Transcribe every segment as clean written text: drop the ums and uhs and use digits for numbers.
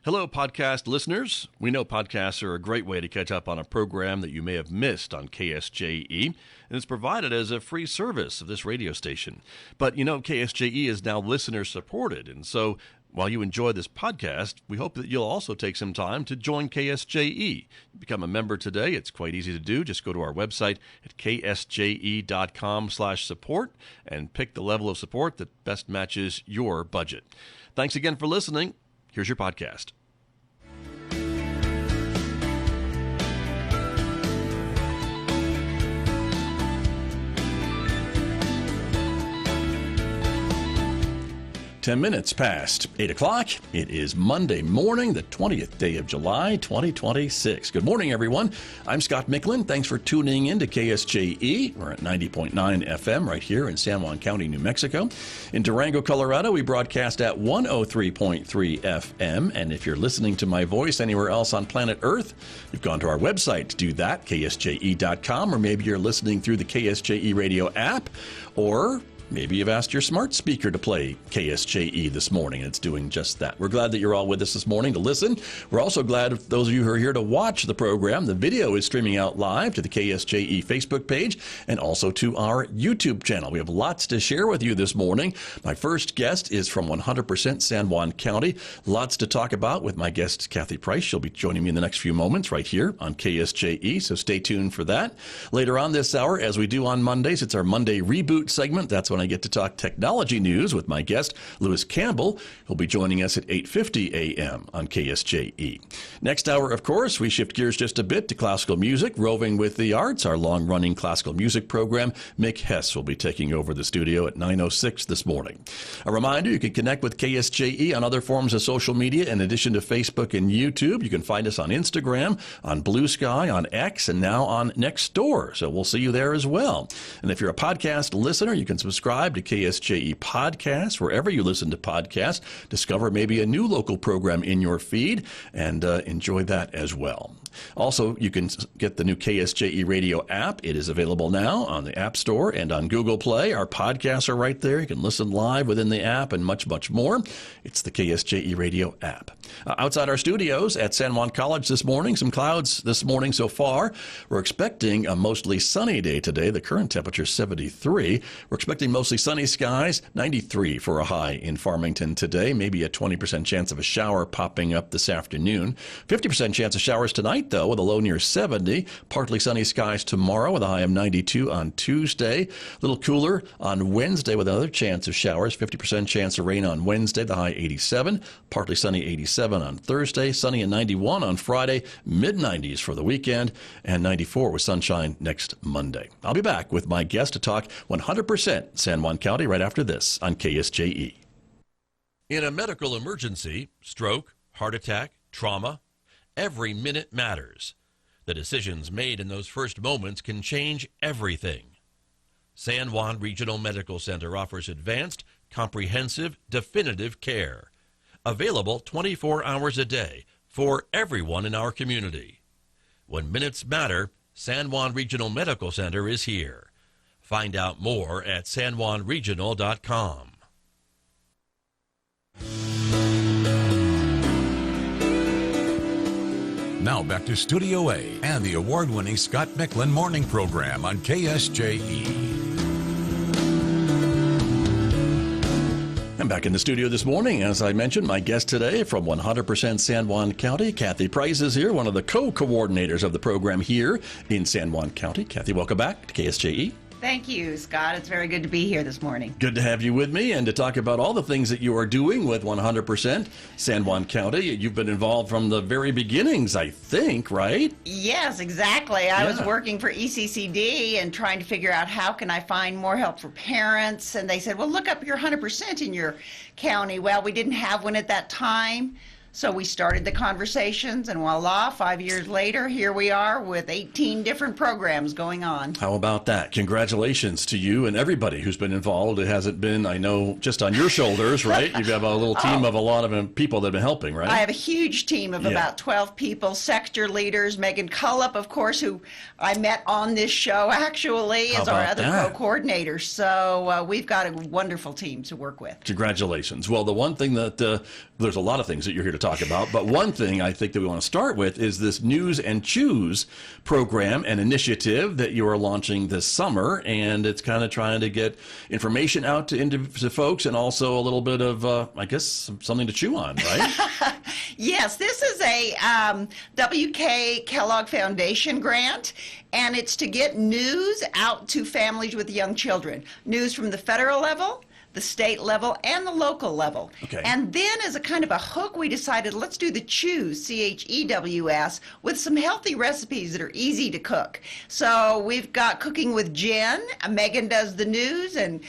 Hello, podcast listeners. We know podcasts are a great way to catch up on a program that you may have missed on KSJE, and it's provided as a free service of this radio station. But you know, KSJE is now listener-supported, and so while you enjoy this podcast, we hope that you'll also take some time to join KSJE. Become a member today. It's quite easy to do. Just go to our website at ksje.com/support and pick the level of support that best matches your budget. Thanks again for listening. Here's your podcast. 10 minutes past 8 o'clock. It is Monday morning, the 20th day of July, 2026. Good morning, everyone. I'm Scott Micklin. Thanks for tuning in to KSJE. We're at 90.9 FM right here in San Juan County, New Mexico. In Durango, Colorado, we broadcast at 103.3 FM. And if you're listening to my voice anywhere else on planet Earth, you've gone to our website to do that, ksje.com, or maybe you're listening through the KSJE radio app, or maybe you've asked your smart speaker to play KSJE this morning, and it's doing just that. We're glad that you're all with us this morning to listen. We're also glad if those of you who are here to watch the program. The video is streaming out live to the KSJE Facebook page and also to our YouTube channel. We have lots to share with you this morning. My first guest is from 100% San Juan County. Lots to talk about with my guest, Kathy Price. She'll be joining me in the next few moments right here on KSJE, so stay tuned for that. Later on this hour, as we do on Mondays, it's our Monday Reboot segment. That's when I get to talk technology news with my guest, Lewis Campbell. He'll be joining us at 8:50 a.m. on KSJE. Next hour, of course, we shift gears just a bit to classical music, roving with the arts. Our long-running classical music program, Mick Hess, will be taking over the studio at 9:06 this morning. A reminder, you can connect with KSJE on other forms of social media in addition to Facebook and YouTube. You can find us on Instagram, on Blue Sky, on X, and now on Nextdoor. So we'll see you there as well. And if you're a podcast listener, you can subscribe to KSJE Podcasts, wherever you listen to podcasts. Discover maybe a new local program in your feed and enjoy that as well. Also, you can get the new KSJE Radio app. It is available now on the App Store and on Google Play. Our podcasts are right there. You can listen live within the app and much, much more. It's the KSJE Radio app. Outside our studios at San Juan College this morning, some clouds this morning so far. We're expecting a mostly sunny day today. The current temperature is 73. We're expecting mostly sunny skies, 93 for a high in Farmington today. Maybe a 20% chance of a shower popping up this afternoon. 50% chance of showers tonight, though, with a low near 70. Partly sunny skies tomorrow with a high of 92 on Tuesday. A little cooler on Wednesday with another chance of showers. 50% chance of rain on Wednesday, the high 87. Partly sunny 87 on Thursday. Sunny and 91 on Friday. Mid-90s for the weekend. And 94 with sunshine next Monday. I'll be back with my guest to talk 100% San Juan County right after this on KSJE. In a medical emergency, stroke, heart attack, trauma, every minute matters. The decisions made in those first moments can change everything. San Juan Regional Medical Center offers advanced, comprehensive, definitive care. Available 24 hours a day for everyone in our community. When minutes matter, San Juan Regional Medical Center is here. Find out more at sanjuanregional.com. Now back to Studio A and the award-winning Scott Micklin Morning Program on KSJE. I'm back in the studio this morning. As I mentioned, my guest today from 100% San Juan County, Kathy Price, is here, one of the co-coordinators of the program here in San Juan County. Kathy, welcome back to KSJE. Thank you, Scott. It's very good to be here this morning. Good to have you with me and to talk about all the things that you are doing with 100% San Juan County. You've been involved from the very beginnings, I think, right? Yes, exactly. I was working for ECCD and trying to figure out how can I find more help for parents. And they said, well, look up your 100% in your county. Well, we didn't have one at that time. So we started the conversations, and voila, 5 years later, here we are with 18 different programs going on. How about that? Congratulations to you and everybody who's been involved. It hasn't been, I know, just on your shoulders, right? You've got a little team of a lot of people that have been helping, right? I have a huge team of about 12 people, sector leaders. Megan Cullup, of course, who I met on this show, actually, is our other co-coordinator. So we've got a wonderful team to work with. Congratulations. Well, the one thing that there's a lot of things that you're here to talk talk about. But one thing I think that we want to start with is this News and Choose program and initiative that you are launching this summer. And it's kind of trying to get information out to folks and also a little bit of, I guess, something to chew on, right? Yes, this is a W.K. Kellogg Foundation grant, and it's to get news out to families with young children. News from the federal level, the state level, and the local level. Okay. And then as a kind of a hook, we decided let's do the Chews, CHEWS, with some healthy recipes that are easy to cook. So we've got Cooking with Jen. Megan does the news, and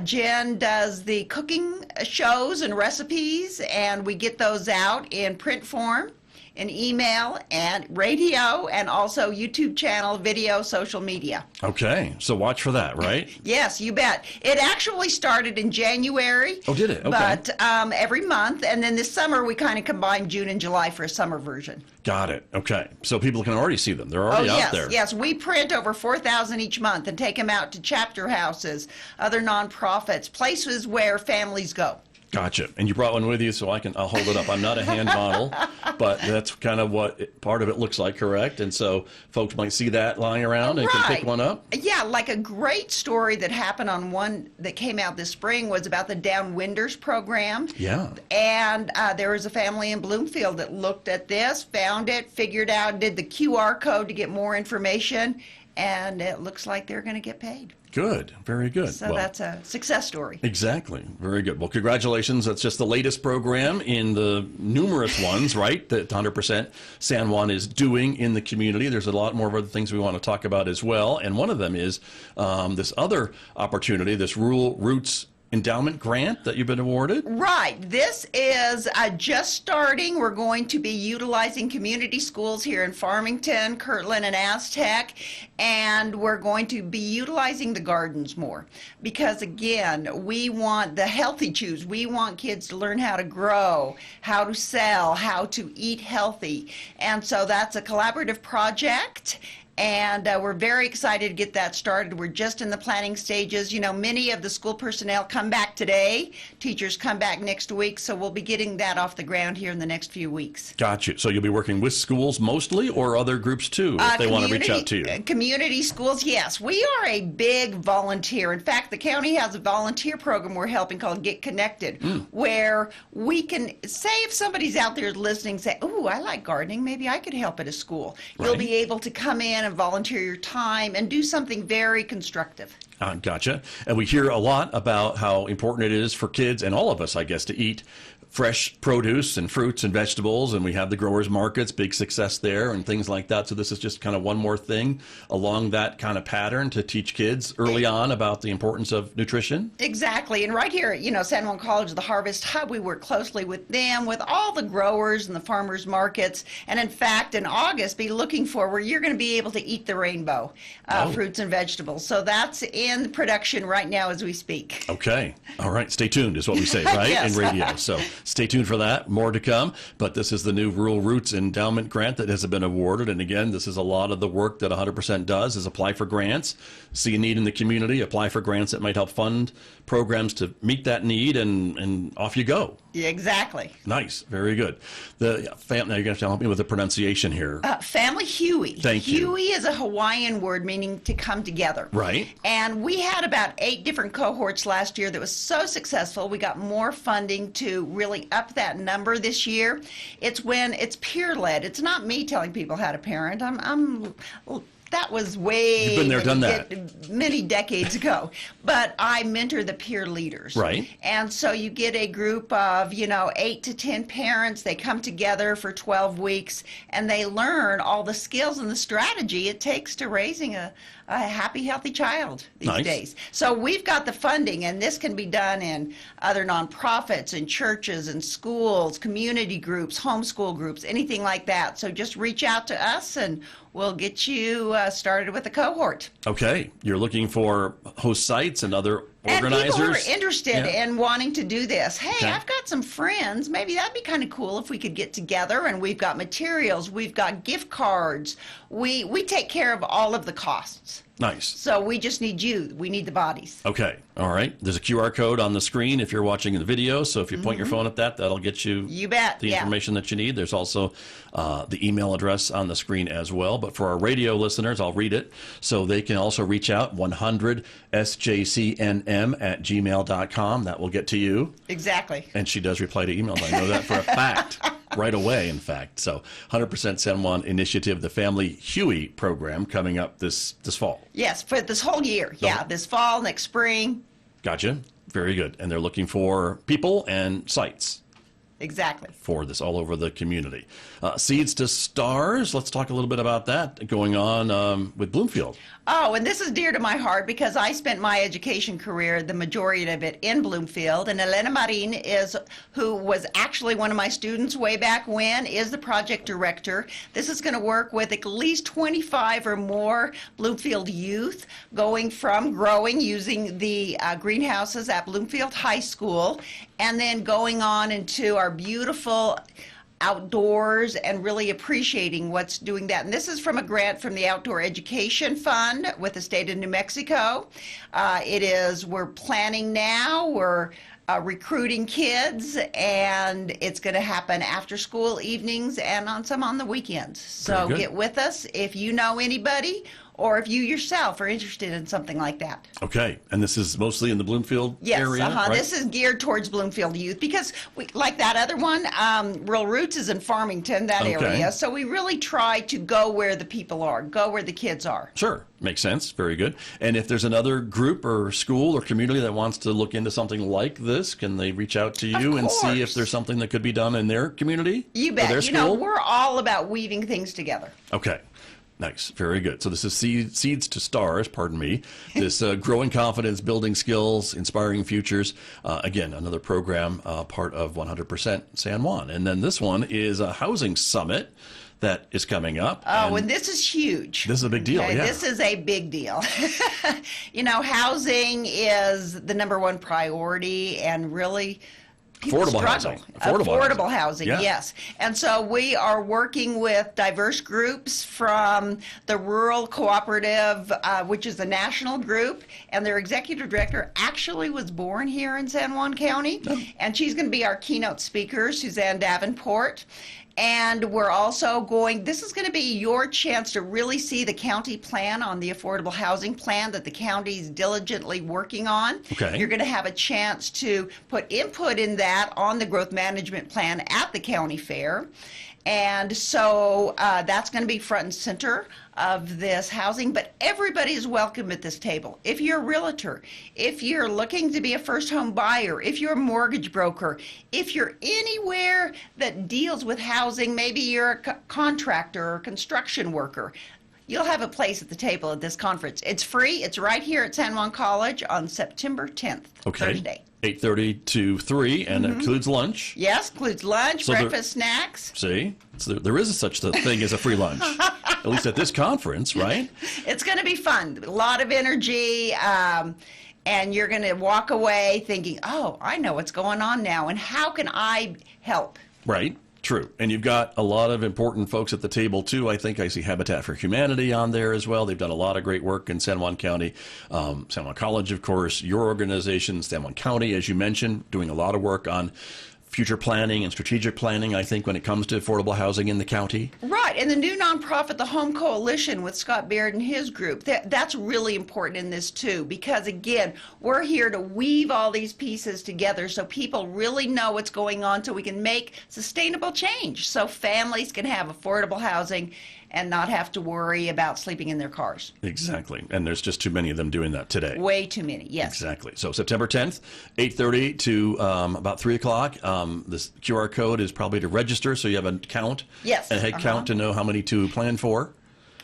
Jen does the cooking shows and recipes, and we get those out in print form, in email, and radio, and also YouTube channel, video, social media. Okay, so watch for that, right? Yes, you bet. It actually started in January. Oh, did it? Okay. But every month, and then this summer we kind of combined June and July for a summer version. Got it. Okay, so people can already see them. They're already out there. Yes, we print over 4,000 each month and take them out to chapter houses, other nonprofits, places where families go. Gotcha. And you brought one with you, so I'll hold it up. I'm not a hand model, but that's kind of what part of it looks like, correct? And so folks might see that lying around and can pick one up? Yeah, like a great story that happened on one that came out this spring was about the Downwinders program. Yeah. And there was a family in Bloomfield that looked at this, found it, figured out, did the QR code to get more information, and it looks like they're going to get paid. Good. Very good. So that's a success story. Exactly. Very good. Well, congratulations. That's just the latest program in the numerous ones, right, that 100% San Juan is doing in the community. There's a lot more of other things we want to talk about as well. And one of them is this other opportunity, this Rural Roots Endowment Grant that you've been awarded? Right. This is just starting. We're going to be utilizing community schools here in Farmington, Kirtland, and Aztec, and we're going to be utilizing the gardens more because, again, we want the healthy chews. We want kids to learn how to grow, how to sell, how to eat healthy, and so that's a collaborative project. And we're very excited to get that started. We're just in the planning stages. You know, many of the school personnel come back today. Teachers come back next week. So we'll be getting that off the ground here in the next few weeks. Gotcha. So you'll be working with schools mostly or other groups too if they want to reach out to you? Community schools, yes. We are a big volunteer. In fact, the county has a volunteer program we're helping called Get Connected, where we can say if somebody's out there listening, say, "Ooh, I like gardening. Maybe I could help at a school." Right. You'll be able to come in and volunteer your time and do something very constructive. Gotcha. And we hear a lot about how important it is for kids and all of us, I guess, to eat fresh produce and fruits and vegetables, and we have the growers markets, big success there and things like that. So this is just kind of one more thing along that kind of pattern to teach kids early on about the importance of nutrition. Exactly. And right here at, San Juan College, the Harvest Hub, we work closely with them, with all the growers and the farmers markets. And in fact, in August, be looking for where you're going to be able to eat the rainbow, fruits and vegetables. So that's in production right now as we speak. Okay. All right. Stay tuned is what we say, right? Yes. In radio. So stay tuned for that. More to come. But this is the new Rural Roots Endowment Grant that has been awarded. And again, this is a lot of the work that 100% does is apply for grants, see a need in the community, apply for grants that might help fund programs to meet that need, and off you go. Exactly. Nice. Very good. Now you're going to have to help me with the pronunciation here. Family Huey. Thank you. Huey is a Hawaiian word meaning to come together. Right. And we had about 8 different cohorts last year that was so successful. We got more funding to really up that number this year. It's when it's peer-led. It's not me telling people how to parent. That was way You've been there, done that. Many decades ago. But I mentor the peer leaders. Right. And so you get a group of, 8 to 10 parents. They come together for 12 weeks, and they learn all the skills and the strategy it takes to raising a happy, healthy child these days. So we've got the funding, and this can be done in other nonprofits and churches and schools, community groups, homeschool groups, anything like that. So just reach out to us, and we'll get you started with a cohort. Okay. You're looking for host sites and other organizers? And people who are interested in wanting to do this. Hey, Okay. I've got some friends. Maybe that'd be kind of cool if we could get together, and we've got materials. We've got gift cards. We take care of all of the costs. Nice. So we just need you. We need the bodies. Okay. All right. There's a QR code on the screen if you're watching the video. So if you point your phone at that, that'll get you, the information that you need. There's also the email address on the screen as well. But for our radio listeners, I'll read it. So they can also reach out, 100sjcnm@gmail.com. That will get to you. Exactly. And she does reply to emails. I know that for a fact. Right away, in fact. So 100% San Juan Initiative, the Family Huey program coming up this fall. Yes, for this whole year. Yeah, this fall, next spring. Gotcha. Very good. And they're looking for people and sites. Exactly. For this all over the community. Seeds to Stars, let's talk a little bit about that going on with Bloomfield. Oh, and this is dear to my heart because I spent my education career, the majority of it, in Bloomfield. And Elena Marin, who was actually one of my students way back when, is the project director. This is going to work with at least 25 or more Bloomfield youth growing using the greenhouses at Bloomfield High School, and then going on into our beautiful outdoors and really appreciating what's doing that. And this is from a grant from the Outdoor Education Fund with the state of New Mexico. We're planning now, we're recruiting kids, and it's going to happen after school evenings and on the weekends. So get with us if you know anybody or if you yourself are interested in something like that. Okay. And this is mostly in the Bloomfield area? Yes, right? This is geared towards Bloomfield youth because, like that other one, Rural Roots is in Farmington, that area. So we really try to go where the people are, go where the kids are. Sure. Makes sense. Very good. And if there's another group or school or community that wants to look into something like this, can they reach out to you and see if there's something that could be done in their community? You bet. Their school? We're all about weaving things together. Okay. Nice. Very good. So this is Seeds to Stars, pardon me. This growing confidence, building skills, inspiring futures. Again, another program, part of 100% San Juan. And then this one is a housing summit that is coming up. Oh, and this is huge. This is a big deal, yeah. This is a big deal. Housing is the number one priority, and really affordable housing, yes. And so we are working with diverse groups from the Rural Cooperative, which is a national group, and their executive director actually was born here in San Juan County, and she's going to be our keynote speaker, Suzanne Davenport. And we're also this is going to be your chance to really see the county plan on the affordable housing plan that the county is diligently working on. Okay. You're going to have a chance to put input in that on the growth management plan at the county fair. And so that's going to be front and center of this housing, but everybody is welcome at this table. If you're a realtor, if you're looking to be a first home buyer, if you're a mortgage broker, if you're anywhere that deals with housing, maybe you're a contractor or construction worker, you'll have a place at the table at this conference. It's free. It's right here at San Juan College on September 10th, Thursday. 8:30 to 3, and it includes lunch. Yes, includes lunch, breakfast, snacks. See? So there is such a thing as a free lunch, at least at this conference, right? It's going to be fun. A lot of energy, and you're going to walk away thinking, oh, I know what's going on now, and how can I help? Right. True. And you've got a lot of important folks at the table, too. I think I see Habitat for Humanity on there as well. They've done a lot of great work in San Juan County. San Juan College, of course, your organization, San Juan County, as you mentioned, doing a lot of work on future planning and strategic planning, I think, when it comes to affordable housing in the county. Right. And the new nonprofit, the Home Coalition, with Scott Baird and his group, that's really important in this, too, because, again, we're here to weave all these pieces together so people really know what's going on so we can make sustainable change so families can have affordable housing and not have to worry about sleeping in their cars. Exactly. And there's just too many of them doing that today. Way too many, yes. Exactly. So September 10th, 8:30 to about 3 o'clock. This QR code is probably to register, so you have a count. Yes. A head count to know how many to plan for.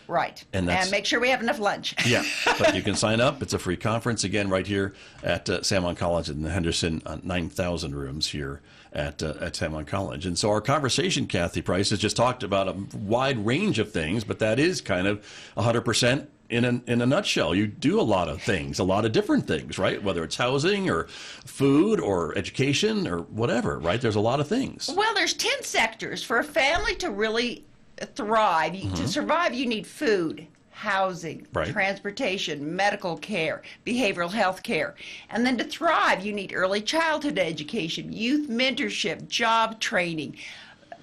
Right. And make sure we have enough lunch. Yeah. But you can sign up. It's a free conference, again, right here at San Juan College in the Henderson, 9,000 rooms here at San Juan College. And so our conversation, Kathy Price, has just talked about a wide range of things, but that is kind of 100% in a nutshell. You do a lot of things, a lot of different things, right? Whether it's housing or food or education or whatever, right? There's a lot of things. Well, there's 10 sectors. For a family to really thrive, to survive, you need food, housing, Right. transportation, medical care, behavioral health care. And then to thrive, you need early childhood education, youth mentorship, job training,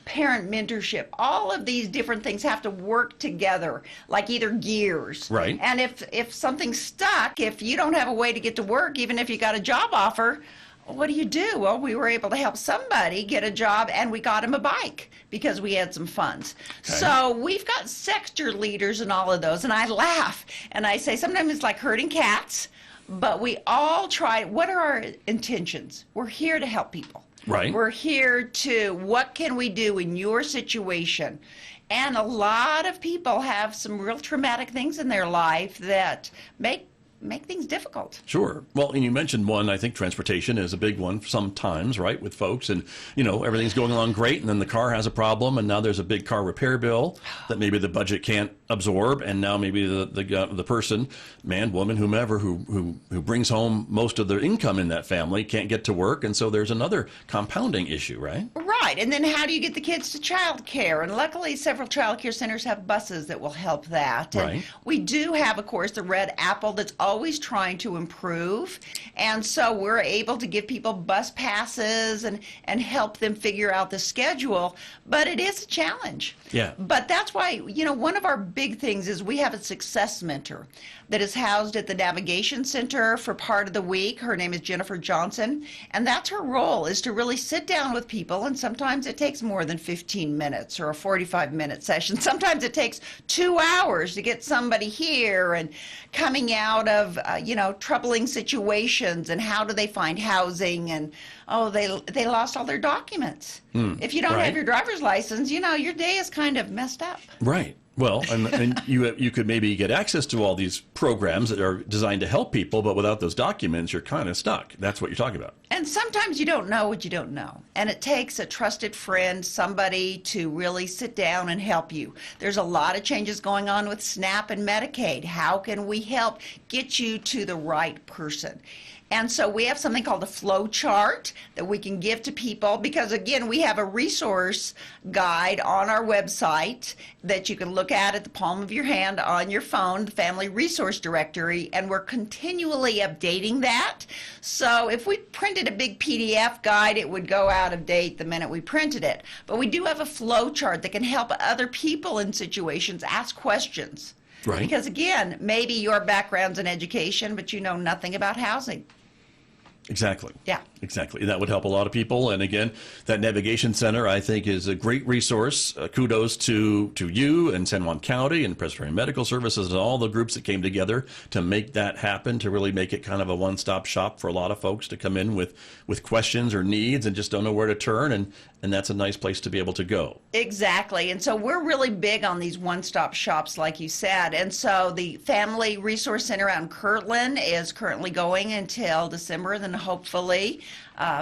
parent mentorship. All of these different things have to work together like either gears. Right. And if something's stuck, if you don't have a way to get to work, even if you got a job offer, what do you do? Well, we were able to help somebody get a job, and we got him a bike because we had some funds. Okay. So we've got sector leaders and all of those, and I laugh and I say sometimes it's like herding cats, but we all try. What are our intentions? We're here to help people. Right. We're here to, what can we do in your situation? And a lot of people have some real traumatic things in their life that make things difficult. Sure. Well, and you mentioned one, I think transportation is a big one sometimes, right, with folks. And, everything's going along great, and then the car has a problem, and now there's a big car repair bill that maybe the budget can't absorb, and now maybe the person, man, woman, whomever, who brings home most of their income in that family can't get to work, and so there's another compounding issue, right? Right. And then how do you get the kids to child care? And luckily, several child care centers have buses that will help that. And Right. we do have, of course, the Red Apple that's always trying to improve. And so we're able to give people bus passes and help them figure out the schedule. But it is a challenge. Yeah. But that's why, one of our big things is we have a success mentor that is housed at the Navigation Center for part of the week. Her name is Jennifer Johnson. And that's her role, is to really sit down with people. And sometimes it takes more than 15 minutes or a 45-minute session. Sometimes it takes 2 hours to get somebody here and coming out of, troubling situations, and how do they find housing, and, they lost all their documents. If you don't Right. have your driver's license, your day is kind of messed up. Right. Well, and you could maybe get access to all these programs that are designed to help people, but without those documents, you're kind of stuck. That's what you're talking about. And sometimes you don't know what you don't know. And it takes a trusted friend, somebody to really sit down and help you. There's a lot of changes going on with SNAP and Medicaid. How can we help get you to the right person? And so we have something called a flow chart that we can give to people, because, again, we have a resource guide on our website that you can look at the palm of your hand on your phone, the Family Resource Directory, and we're continually updating that. So if we printed a big PDF guide, it would go out of date the minute we printed it. But we do have a flow chart that can help other people in situations ask questions. Right. Because, again, maybe your background's in education, but you know nothing about housing. Exactly. Yeah. Exactly. That would help a lot of people. And again, that Navigation Center, I think, is a great resource. Kudos to you and San Juan County and Presbyterian Medical Services and all the groups that came together to make that happen, to really make it kind of a one-stop shop for a lot of folks to come in with questions or needs and just don't know where to turn. And that's a nice place to be able to go. Exactly. And so we're really big on these one-stop shops, like you said. And so the Family Resource Center out in Kirtland is currently going until December, then hopefully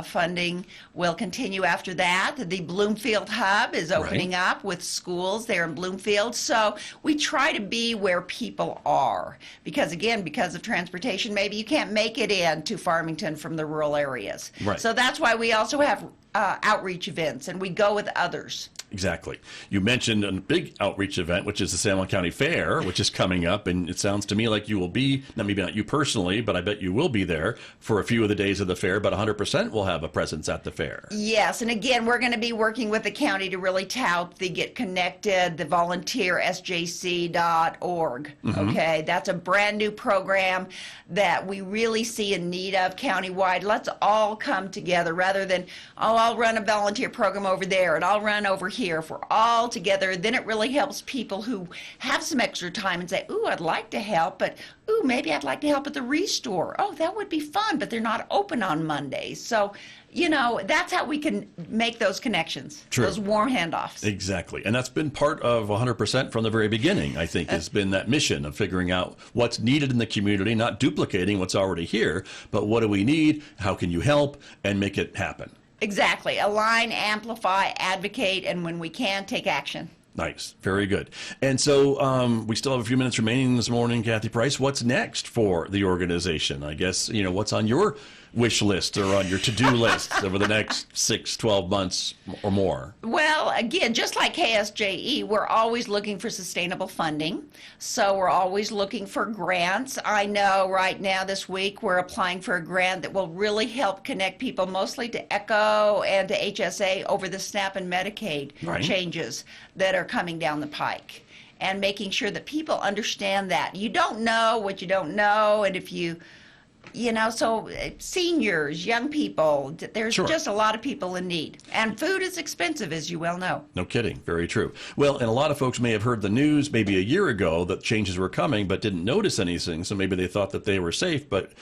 funding will continue after that. The Bloomfield Hub is opening up with schools there in Bloomfield. So we try to be where people are, because, again, because of transportation, maybe you can't make it into Farmington from the rural areas. Right. So that's why we also have outreach events, and we go with others. Exactly. You mentioned a big outreach event, which is the San Juan County Fair, which is coming up, and it sounds to me like you will be, maybe not you personally, but I bet you will be there for a few of the days of the fair, but 100% will have a presence at the fair. Yes, and again, we're going to be working with the county to really tout the Get Connected, the volunteersjc.org. Okay, that's a brand new program that we really see a need of countywide. Let's all come together rather than, I'll run a volunteer program over there and I'll run over here. If we're all together, then it really helps people who have some extra time and say, ooh, I'd like to help, but ooh, maybe I'd like to help at the Restore. Oh, that would be fun, but they're not open on Mondays. So, that's how we can make those connections, True. Those warm handoffs. Exactly. And that's been part of 100% from the very beginning, I think, has been that mission of figuring out what's needed in the community, not duplicating what's already here, but what do we need, how can you help, and make it happen. Exactly. Align, amplify, advocate, and when we can, take action. Nice. Very good. And so we still have a few minutes remaining this morning, Kathy Price. What's next for the organization? I guess, what's on your wish list or on your to-do list over the next 6, 12 months or more? Well, again, just like KSJE, we're always looking for sustainable funding. So we're always looking for grants. I know right now this week we're applying for a grant that will really help connect people mostly to ECHO and to HSA over the SNAP and Medicaid changes that are coming down the pike, and making sure that people understand that. You don't know what you don't know, and if you know, so seniors, young people, there's just a lot of people in need. And food is expensive, as you well know. No kidding. Very true. Well, and a lot of folks may have heard the news maybe a year ago that changes were coming, but didn't notice anything. So maybe they thought that they were safe. But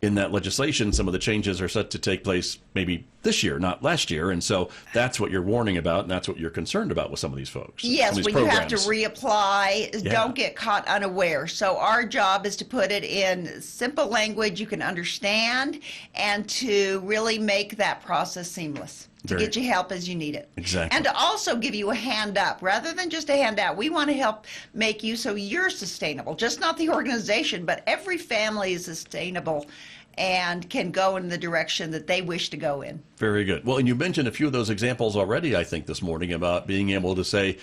in that legislation, some of the changes are set to take place maybe this year, not last year. And so that's what you're warning about, and that's what you're concerned about with some of these folks. Yes, when you have to reapply, don't get caught unaware. So our job is to put it in simple language you can understand, and to really make that process seamless, to get you help as you need it. Exactly. And to also give you a hand up rather than just a handout. We want to help make you so you're sustainable, just not the organization, but every family is sustainable and can go in the direction that they wish to go in. Very good. Well, and you mentioned a few of those examples already, I think, this morning about being able to say,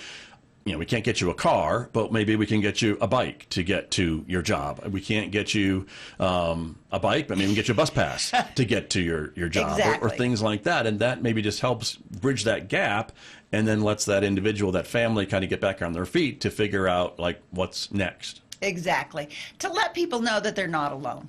you know, we can't get you a car, but maybe we can get you a bike to get to your job. We can't get you a bike, but maybe we can get you a bus pass to get to your job, or things like that. And that maybe just helps bridge that gap, and then lets that individual, that family, kind of get back on their feet to figure out, like, what's next. Exactly. To let people know that they're not alone.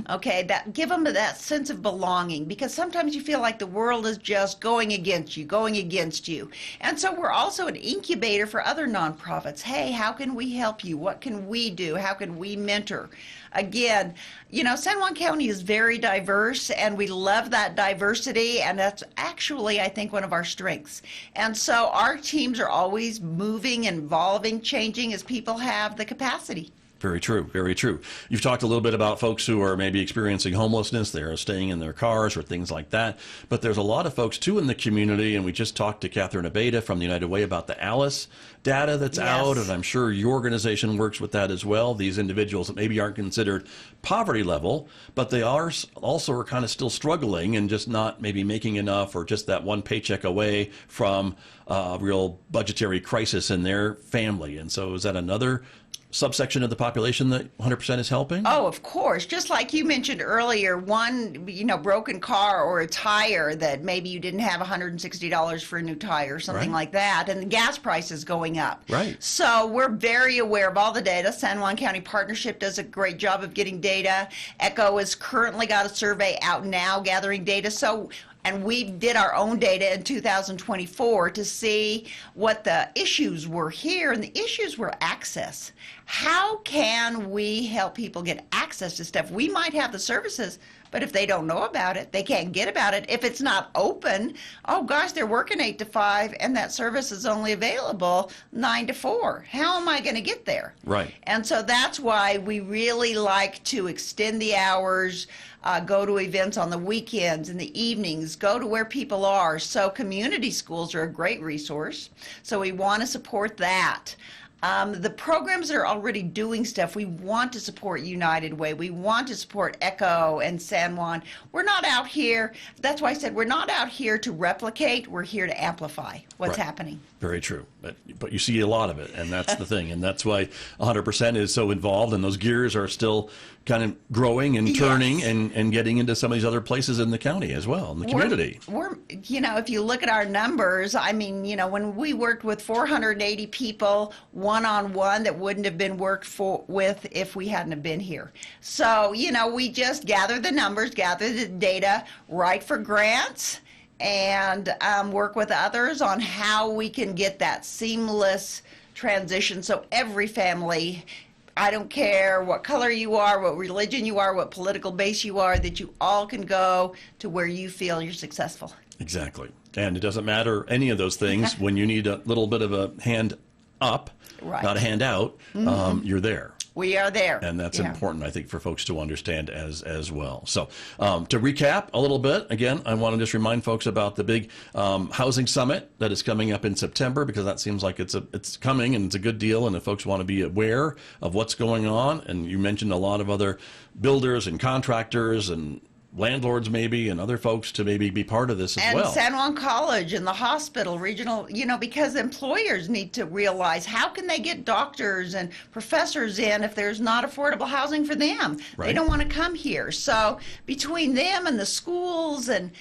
Okay, that give them that sense of belonging, because sometimes you feel like the world is just going against you. And so we're also an incubator for other nonprofits. Hey, how can we help you? What can we do? How can we mentor? Again, you know, San Juan County is very diverse, and we love that diversity, and that's actually, I think, one of our strengths. And so our teams are always moving, evolving, changing as people have the capacity. Very true. Very true. You've talked a little bit about folks who are maybe experiencing homelessness. They're staying in their cars or things like that. But there's a lot of folks, too, in the community. And we just talked to Catherine Abeda from the United Way about the ALICE data that's out. And I'm sure your organization works with that as well. These individuals that maybe aren't considered poverty level, but they are kind of still struggling and just not maybe making enough, or just that one paycheck away from a real budgetary crisis in their family. And so is that another subsection of the population that 100% is helping? Oh, of course. Just like you mentioned earlier, one, broken car or a tire that maybe you didn't have $160 for a new tire or something like that, and the gas prices going up. Right. So we're very aware of all the data. San Juan County Partnership does a great job of getting data. ECHO has currently got a survey out now gathering data. And we did our own data in 2024 to see what the issues were here, and the issues were access. How can we help people get access to stuff? We might have the services, but if they don't know about it, they can't get about it. If it's not open, oh gosh, they're working 8 to 5, and that service is only available 9 to 4. How am I going to get there? Right. And so that's why we really like to extend the hours, go to events on the weekends and the evenings, go to where people are. So community schools are a great resource. So we want to support that. The programs that are already doing stuff, we want to support United Way. We want to support ECHO and San Juan. We're not out here. That's why I said we're not out here to replicate. We're here to amplify what's happening. Very true. But you see a lot of it, and that's the thing. And that's why 100% is so involved, and those gears are still kind of growing and turning and getting into some of these other places in the county as well, in the community. We're if you look at our numbers, I mean, when we worked with 480 people one-on-one that wouldn't have been worked with if we hadn't have been here. So, we just gather the numbers, gather the data, write for grants, and work with others on how we can get that seamless transition so every family, I don't care what color you are, what religion you are, what political base you are, that you all can go to where you feel you're successful. Exactly. And it doesn't matter any of those things. When you need a little bit of a hand up, not a hand out, you're there. We are there. And that's important, I think, for folks to understand as well. So to recap a little bit, again, I want to just remind folks about the big housing summit that is coming up in September, because that seems like it's coming and it's a good deal, and if folks want to be aware of what's going on. And you mentioned a lot of other builders and contractors and landlords maybe and other folks to maybe be part of this as well. And San Juan College and the hospital, regional, because employers need to realize how can they get doctors and professors in if there's not affordable housing for them. Right. They don't want to come here. So between them and the schools and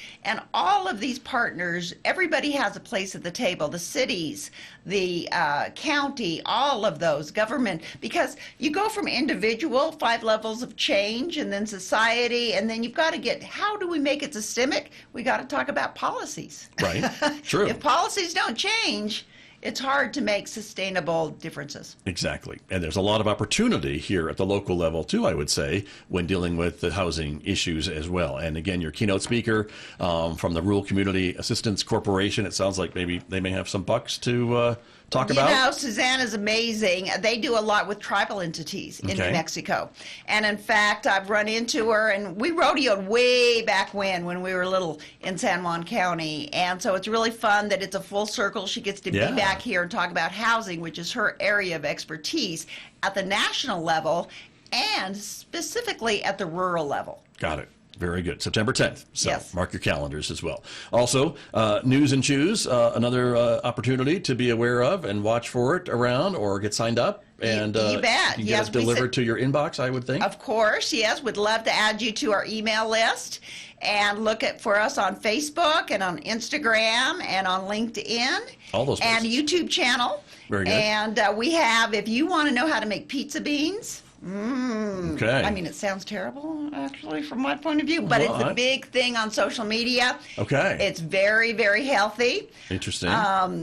all of these partners, everybody has a place at the table. The cities, the county, all of those, government, because you go from individual, 5 levels of change, and then society, and then you've got to get, how do we make it systemic? We got to talk about policies. Right. True. If policies don't change, it's hard to make sustainable differences. Exactly. And there's a lot of opportunity here at the local level, too, I would say, when dealing with the housing issues as well. And again, your keynote speaker from the Rural Community Assistance Corporation, it sounds like maybe they may have some bucks to talk about. Suzanne is amazing. They do a lot with tribal entities in New Mexico. And in fact, I've run into her, and we rodeoed way back when we were little in San Juan County. And so it's really fun that it's a full circle. She gets to be back here and talk about housing, which is her area of expertise at the national level and specifically at the rural level. Got it. Very good. September 10th. So yes. Mark your calendars as well. Also, News and Choose, another opportunity to be aware of and watch for it around or get signed up. And you bet. You get it delivered to your inbox, I would think. Of course, yes. We'd love to add you to our email list and look for us on Facebook and on Instagram and on LinkedIn. All those places. And YouTube channel. Very good. And we have, if you want to know how to make pizza beans. Okay. I mean, it sounds terrible, actually, from my point of view, but it's a big thing on social media. Okay. It's very, very healthy. Interesting.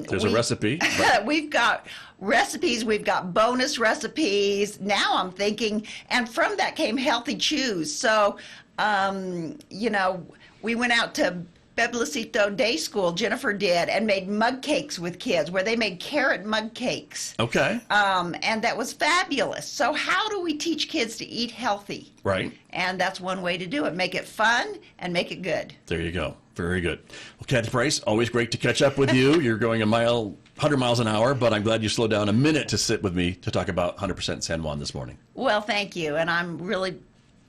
There's a recipe. We've got recipes. We've got bonus recipes. Now I'm thinking, and from that came Healthy Chews. So, we went out to Beblicito Day School, Jennifer did, and made mug cakes with kids where they made carrot mug cakes. Okay. And that was fabulous. So how do we teach kids to eat healthy? Right. And that's one way to do it. Make it fun and make it good. There you go. Very good. Well, Kathy Price, always great to catch up with you. You're going 100 miles an hour, but I'm glad you slowed down a minute to sit with me to talk about 100% San Juan this morning. Well, thank you. And I'm really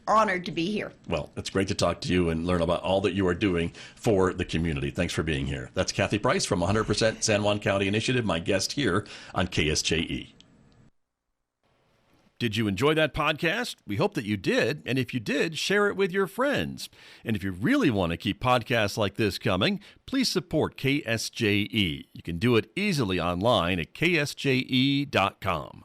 honored to be here. Well, it's great to talk to you and learn about all that you are doing for the community. Thanks for being here. That's Kathy Price from 100% San Juan County Initiative, my guest here on KSJE. Did you enjoy that podcast? We hope that you did. And if you did, share it with your friends. And if you really want to keep podcasts like this coming, please support KSJE. You can do it easily online at ksje.com.